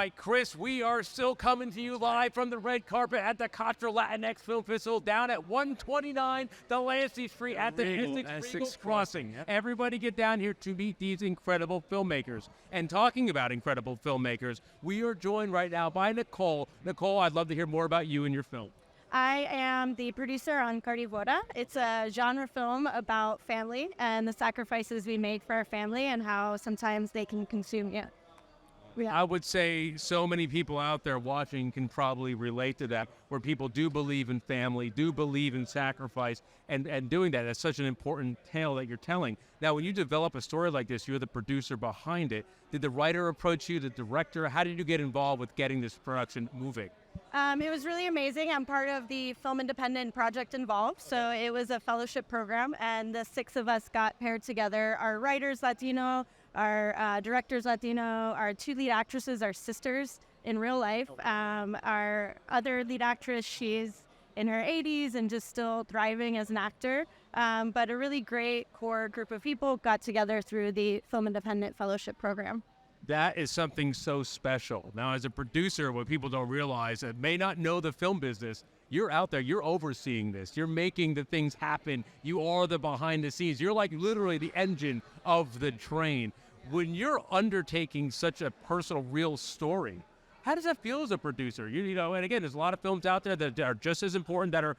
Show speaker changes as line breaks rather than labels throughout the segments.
right, Chris, we are still coming to you live from the red carpet at the Katra Latinx Film Festival down at 129 Delancey Street at the Essex Crossing. Yep. Everybody get down here to meet these incredible filmmakers. And talking about incredible filmmakers, we are joined right now by Nicole. Nicole, I'd love to hear more about you and your film.
I am the producer on Carnivora. It's a genre film about family and the sacrifices we make for our family and how sometimes they can consume you. Yeah.
I would say so many people out there watching can probably relate to that, where people do believe in family, do believe in sacrifice, and doing that. That's such an important tale that you're telling. Now, when you develop a story like this, you're the producer behind it. Did the writer approach you, the director? How did you get involved with getting this production moving?
It was really amazing. I'm part of the Film Independent Project Involved, so it was a fellowship program, and the 6 of us got paired together. Our writers Latino, our directors Latino, our 2 lead actresses are sisters in real life. Our other lead actress, she's in her 80s and just still thriving as an actor. But a really great core group of people got together through the Film Independent Fellowship Program.
That is something so special. Now, as a producer, what people don't realize, that may not know the film business, you're out there, you're overseeing this. You're making the things happen. You are the behind the scenes. You're like literally the engine of the train. When you're undertaking such a personal, real story, how does that feel as a producer? You know, and again, there's a lot of films out there that are just as important, that are,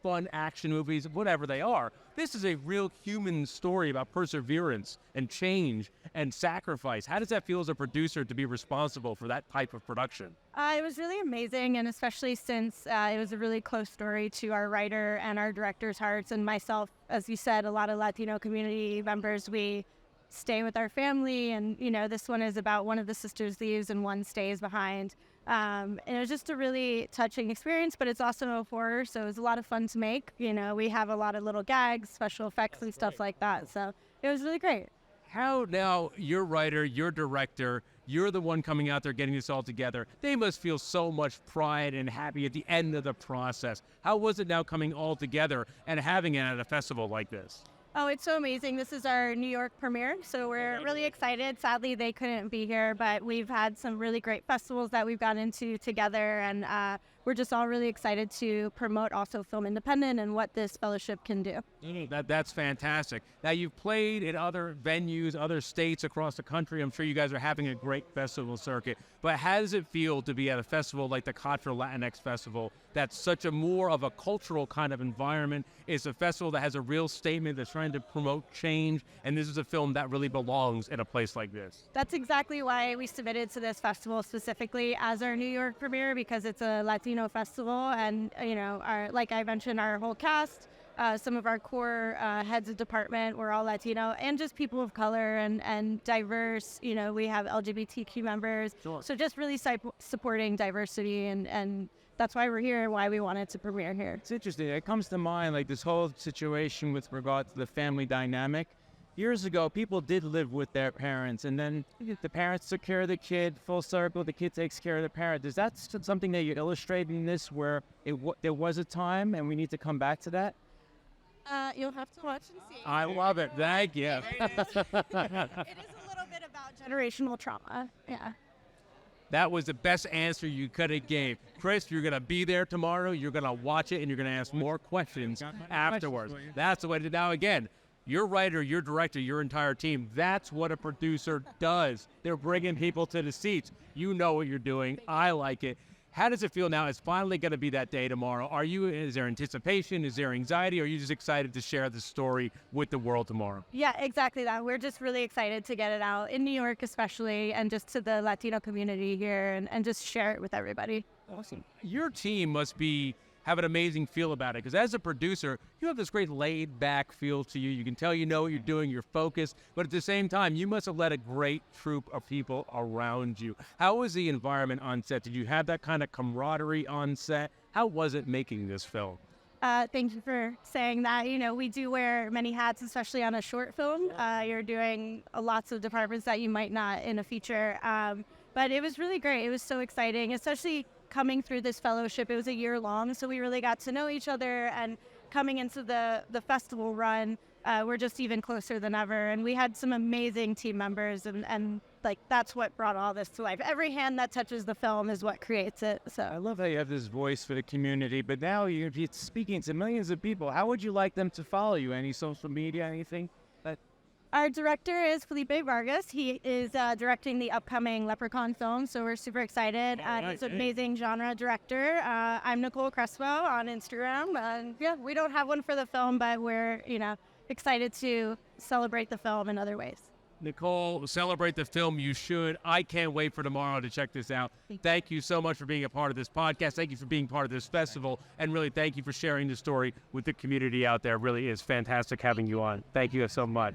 fun action movies, whatever they are. This is a real human story about perseverance and change and sacrifice. How does that feel as a producer to be responsible for that type of production?
It was really amazing, and especially since it was a really close story to our writer and our director's hearts, and myself, as you said, a lot of Latino community members, we stay with our family, and this one is about one of the sisters leaves and one stays behind. And it was just a really touching experience, but it's also a horror, so it was a lot of fun to make. We have a lot of little gags, special effects, and stuff like that, so it was really great.
How now, your writer, your director, you're the one coming out there getting this all together. They must feel so much pride and happy at the end of the process. How was it now coming all together and having it at a festival like this?
Oh, it's so amazing. This is our New York premiere, so we're really excited. Sadly, they couldn't be here, but we've had some really great festivals that we've gone into together, and we're just all really excited to promote also Film Independent and what this fellowship can do.
That's fantastic. Now, you've played in other venues, other states across the country. I'm sure you guys are having a great festival circuit, but how does it feel to be at a festival like the Katra Latinx Festival that's such a more of a cultural kind of environment? It's a festival that has a real statement that's trying to promote change, and this is a film that really belongs in a place like this.
That's exactly why we submitted to this festival specifically as our New York premiere, because it's a Latino festival, and like I mentioned, our whole cast, some of our core heads of department were all Latino, and just people of color and diverse. We have LGBTQ members,
Sure.
So just really supporting diversity, and that's why we're here and why we wanted to premiere here.
It's interesting. It comes to mind, like this whole situation with regard to the family dynamic. Years ago, people did live with their parents, and then the parents took care of the kid, full circle, the kid takes care of the parent. Is that something that you illustrate in this, where there was a time and we need to come back to that?
You'll have to watch and see.
I love it. Thank you.
It is a little bit about generational trauma. Yeah.
That was the best answer you could have gave. Chris, you're going to be there tomorrow. You're going to watch it, and you're going to ask more questions afterwards. That's the way to. Now, again, your writer, your director, your entire team, that's what a producer does. They're bringing people to the seats. You know what you're doing. I like it. How does it feel now? It's finally going to be that day tomorrow. Is there anticipation? Is there anxiety? Or are you just excited to share the story with the world tomorrow?
Yeah, exactly that. We're just really excited to get it out in New York especially, and just to the Latino community here, and just share it with everybody.
Awesome. Your team must have an amazing feel about it, because as a producer, you have this great laid-back feel to you. You can tell you know what you're doing, you're focused, but at the same time, you must have led a great troop of people around you. How was the environment on set? Did you have that kind of camaraderie on set? How was it making this film?
Thank you for saying that. We do wear many hats, especially on a short film. You're doing lots of departments that you might not in a feature. But it was really great. It was so exciting, especially coming through this fellowship. It was a year long, so we really got to know each other, and coming into the festival run, we're just even closer than ever. And we had some amazing team members, and like that's what brought all this to life. Every hand that touches the film is what creates it.
I
So
love how you have this voice for the community, but now you're speaking to millions of people. How would you like them to follow you? Any social media, anything?
our director is Felipe Vargas. He is directing the upcoming Leprechaun film, so we're super excited. He's an amazing genre director. I'm Nicole Crespo on Instagram. And yeah, we don't have one for the film, but we're excited to celebrate the film in other ways.
Nicole, celebrate the film. You should. I can't wait for tomorrow to check this out. Thank you so much for being a part of this podcast. Thank you for being part of this festival. And really, thank you for sharing the story with the community out there. It really is fantastic having you on. Thank you so much.